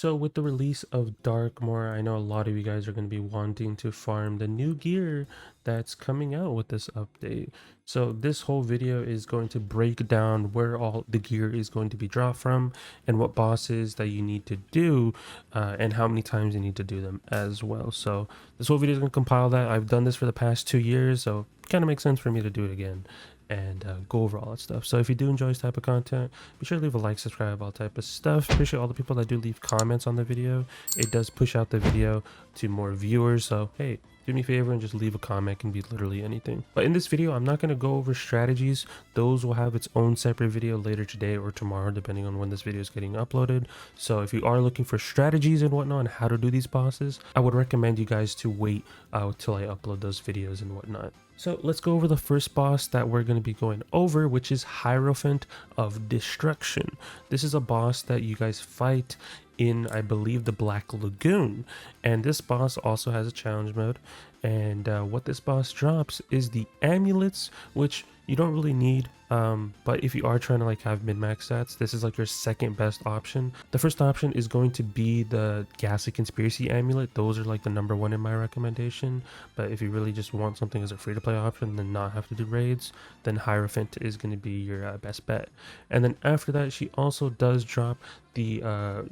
So with the release of Darkmoor, I know a lot of you guys are going to be wanting to farm the new gear that's coming out with this update. So this whole video is going to break down where all the gear is going to be dropped from and what bosses that you need to do and how many times you need to do them as well. So this whole video is going to compile that. I've done this for the past 2 years, so it kind of makes sense for me to do it again and go over all that stuff. So if you do enjoy this type of content, be sure to leave a like, subscribe, all type of stuff. Appreciate all the people that do leave comments on the video. It does push out the video to more viewers, so hey, do me a favor and just leave a comment. It can be literally anything. But in this video, I'm not going to go over strategies. Those will have its own separate video later today or tomorrow, depending on when this video is getting uploaded. So if you are looking for strategies and whatnot on how to do these bosses, I would recommend you guys to wait till I upload those videos and whatnot. So let's go over the first boss that we're going to be going over, which is Hierophant of Destruction. This is a boss that you guys fight in, I believe, the Black Lagoon, and this boss also has a challenge mode. And what this boss drops is the amulets, which you don't really need, but if you are trying to like have min-max stats, this is like your second best option. The first option is going to be the Ghastly Conspiracy amulet. Those are like the #1 in my recommendation, but if you really just want something as a free-to-play option and not have to do raids, then Hierophant is going to be your best bet. And then after that, she also does drop the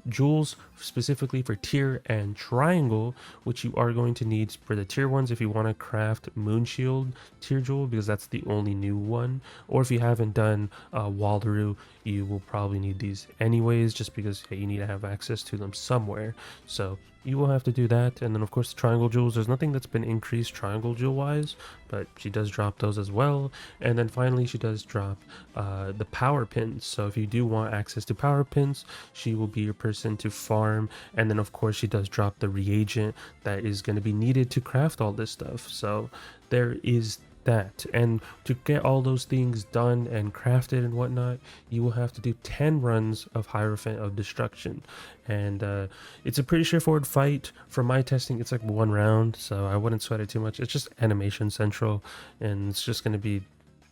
jewels specifically for tier and triangle, which you are going to need for the tier ones if you want to craft Moon Shield tier jewel, because that's the only new one. Or if you haven't done Waldaroo, you will probably need these anyways, just because hey, you need to have access to them somewhere. So you will have to do that. And then of course the triangle jewels, there's nothing that's been increased triangle jewel wise, but she does drop those as well. And then finally she does drop the power pins. So if you do want access to power pins, she will be your person to farm. And then of course she does drop the reagent that is going to be needed to craft all this stuff. So there is that. And to get all those things done and crafted and whatnot, you will have to do 10 runs of Hierophant of Destruction. And it's a pretty straightforward fight. From my testing, it's like 1 round, so I wouldn't sweat it too much. It's just animation central, and it's just going to be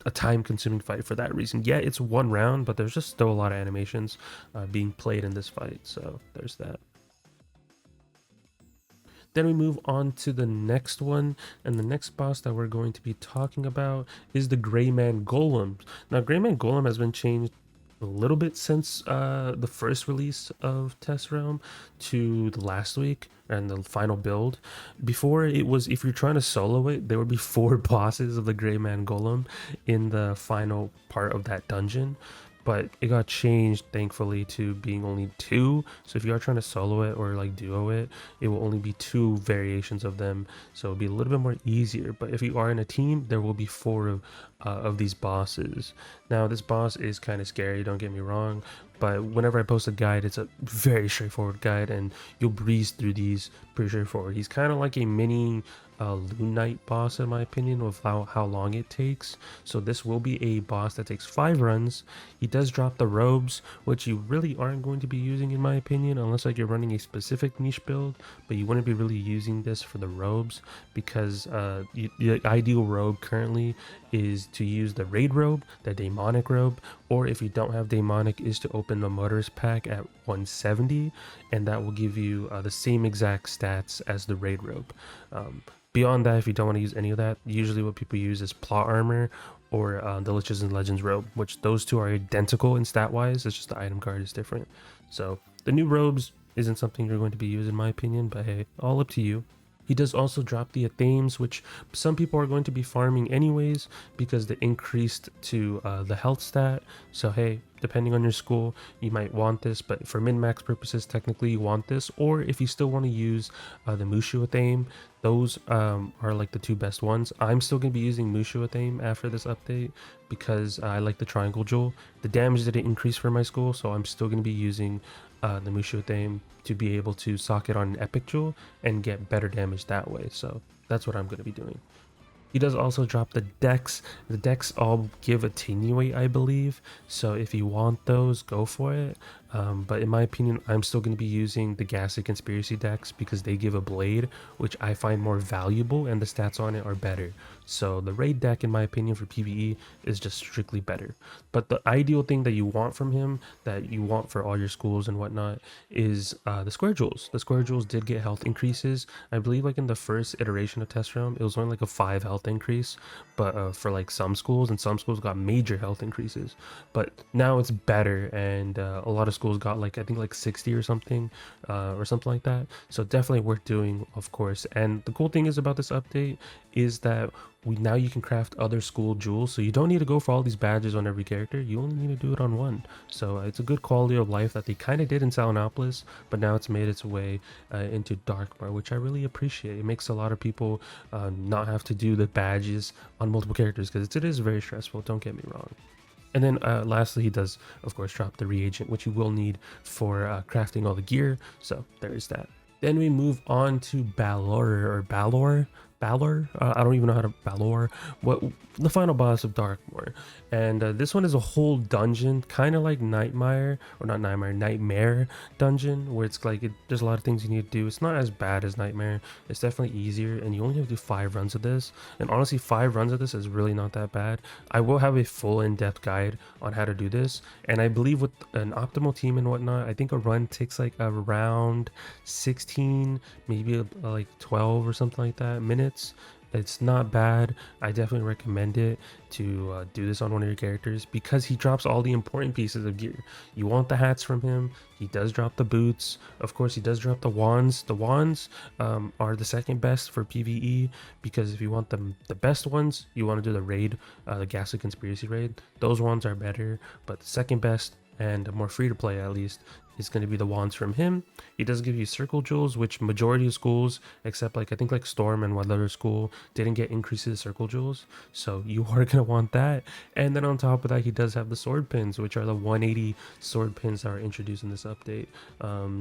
a time-consuming fight for that reason. Yeah, it's 1 round, but there's just still a lot of animations being played in this fight, so there's that. Then we move on to the next one, and the next boss that we're going to be talking about is the Greyman Golem. Now, Greyman Golem has been changed a little bit since the first release of Test Realm to the last week and the final build. Before, it was, if you're trying to solo it, there would be 4 bosses of the Greyman Golem in the final part of that dungeon. But it got changed, thankfully, to being only 2. So if you are trying to solo it or like duo it, it will only be 2 variations of them. So it'll be a little bit more easier. But if you are in a team, there will be 4 of these bosses. Now, this boss is kind of scary, don't get me wrong. But whenever I post a guide, it's a very straightforward guide, and you'll breeze through these pretty straightforward. He's kind of like a mini Loon Knight boss, in my opinion, with how long it takes. So this will be a boss that takes 5 runs. He does drop the robes, which you really aren't going to be using, in my opinion, unless like you're running a specific niche build. But you wouldn't be really using this for the robes, because the ideal robe currently is to use the raid robe, the demonic robe, or if you don't have demonic, is to open the motorist pack at 170, and that will give you the same exact stats as the raid robe. Beyond that, if you don't want to use any of that, usually what people use is plot armor or the Liches and Legends robe, which those 2 are identical in stat wise. It's just the item card is different. So the new robes isn't something you're going to be using, in my opinion, but hey, all up to you. He does also drop the Athames, which some people are going to be farming anyways because they increased to the health stat. So hey, depending on your school, you might want this, but for min-max purposes, technically you want this. Or if you still want to use the Mushu Athame, those are like the 2 best ones. I'm still going to be using Mushu Athame after this update because I like the Triangle Jewel. The damage didn't increase for my school, so I'm still going to be using the Mushu Athame to be able to sock it on an epic jewel and get better damage that way. So that's what I'm going to be doing. He does also drop the decks. The decks all give attenuate, I believe. So if you want those, go for it. But in my opinion, I'm still going to be using the Ghastly Conspiracy decks because they give a blade, which I find more valuable and the stats on it are better. So the raid deck, in my opinion, for PvE is just strictly better. But the ideal thing that you want from him, that you want for all your schools and whatnot, is the square jewels. The square jewels did get health increases. I believe like in the first iteration of test realm, it was only like a 5 health increase, but for like some schools, and some schools got major health increases. But now it's better, and a lot of schools got like, I think like 60 or something like that. So definitely worth doing, of course. And the cool thing is about this update is that now you can craft other school jewels, so you don't need to go for all these badges on every character. You only need to do it on one. So it's a good quality of life that they kind of did in Salanopolis, but now it's made its way into Darkmoor, which I really appreciate. It makes a lot of people not have to do the badges on multiple characters, because it is very stressful, don't get me wrong. And then lastly, he does, of course, drop the reagent, which you will need for crafting all the gear. So there is that. Then we move on to Balaur. I don't even know how to Balaur. What the final boss of Darkmoor, and this one is a whole dungeon, kind of like Nightmare, or not Nightmare, Nightmare dungeon, where it's like there's a lot of things you need to do. It's not as bad as Nightmare. It's definitely easier, and you only have to do 5 runs of this. And honestly, 5 runs of this is really not that bad. I will have a full in-depth guide on how to do this, and I believe with an optimal team and whatnot, I think a run takes like around 16, maybe like 12 or something like that minutes. It's not bad. I definitely recommend it to do this on one of your characters, because he drops all the important pieces of gear. You want the hats from him. He does drop the boots. Of course, he does drop the wands. The wands are the second best for PvE, because if you want the best ones, you want to do the raid, the Ghastly Conspiracy raid. Those ones are better, but the second best, and more free to play at least, is going to be the wands from him. He does give you circle jewels, which majority of schools, except like I think like Storm and one other school, didn't get increases of circle jewels, so you are going to want that. And then on top of that, he does have the sword pins, which are the 180 sword pins that are introduced in this update.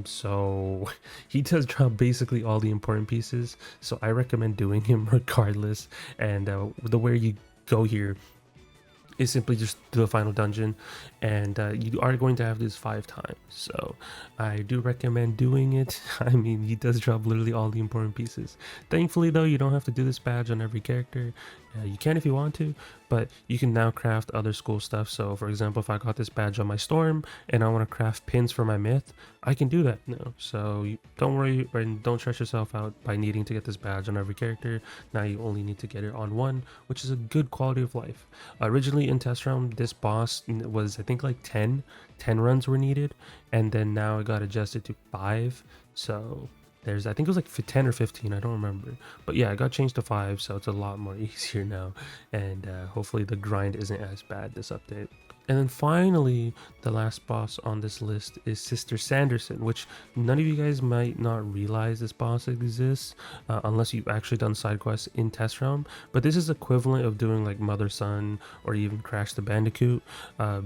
So he does drop basically all the important pieces, so I recommend doing him regardless. And the way you go here is simply just do the final dungeon, and you are going to have this 5 times, so I do recommend doing it. I mean, he does drop literally all the important pieces. Thankfully though, you don't have to do this badge on every character. You can if you want to, but you can now craft other school stuff. So for example, if I got this badge on my Storm and I want to craft pins for my myth, I can do that now. So don't worry and don't stress yourself out by needing to get this badge on every character. Now you only need to get it on one, which is a good quality of life. Originally in test round, this boss was I think like 10 runs were needed, and then now it got adjusted to 5. So there's, I think it was like 10 or 15, I don't remember, but yeah, it got changed to 5, so it's a lot more easier now, and hopefully the grind isn't as bad this update. And then finally, the last boss on this list is Sister Sanderson, which none of you guys might not realize this boss exists unless you've actually done side quests in test realm. But this is equivalent of doing like Mother Son or even Crash the Bandicoot,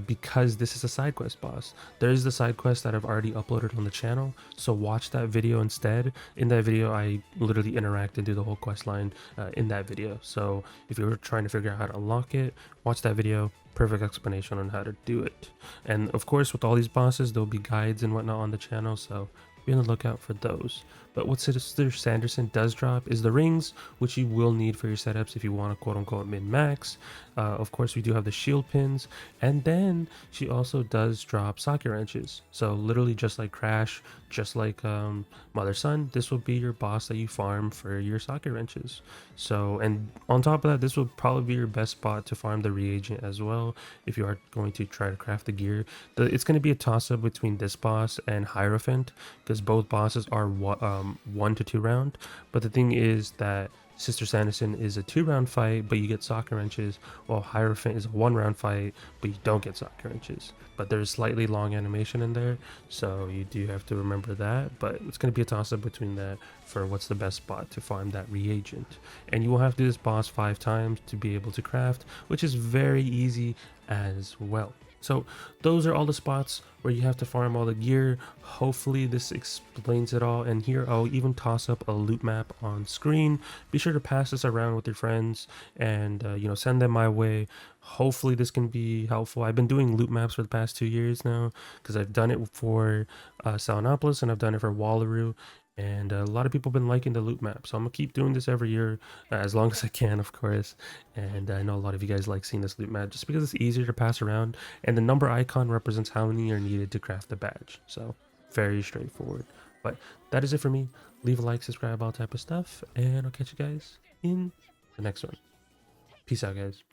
because this is a side quest boss. There is the side quest that I've already uploaded on the channel, so watch that video instead. In that video, I literally interact and do the whole quest line in that video. So if you're trying to figure out how to unlock it, watch that video. Perfect explanation on how to do it. And of course, with all these bosses, there'll be guides and whatnot on the channel, so be on the lookout for those. But what Sister Sanderson does drop is the rings, which you will need for your setups if you want to quote-unquote min-max. Of course, we do have the shield pins, and then she also does drop socket wrenches. So literally just like Crash, just like Mother Son, this will be your boss that you farm for your socket wrenches. So, and on top of that, this will probably be your best spot to farm the reagent as well if you are going to try to craft the gear. It's going to be a toss-up between this boss and Hierophant, because both bosses are 1 to 2 round. But the thing is that Sister Sanderson is a 2-round fight, but you get socket wrenches, while Hierophant is a 1-round fight, but you don't get socket wrenches. But there's slightly long animation in there, so you do have to remember that. But it's going to be a toss-up between that for what's the best spot to farm that reagent. And you will have to do this boss 5 times to be able to craft, which is very easy as well. So those are all the spots where you have to farm all the gear. Hopefully this explains it all, and here I'll even toss up a loot map on screen. Be sure to pass this around with your friends and send them my way. Hopefully this can be helpful. I've been doing loot maps for the past 2 years now, because I've done it for Salanopolis and I've done it for Wallaroo. And a lot of people have been liking the loot map, so I'm gonna keep doing this every year as long as I can, of course. And I know a lot of you guys like seeing this loot map just because it's easier to pass around, and the number icon represents how many are needed to craft the badge. So very straightforward. But that is it for me. Leave a like, subscribe, all type of stuff, and I'll catch you guys in the next one. Peace out, guys.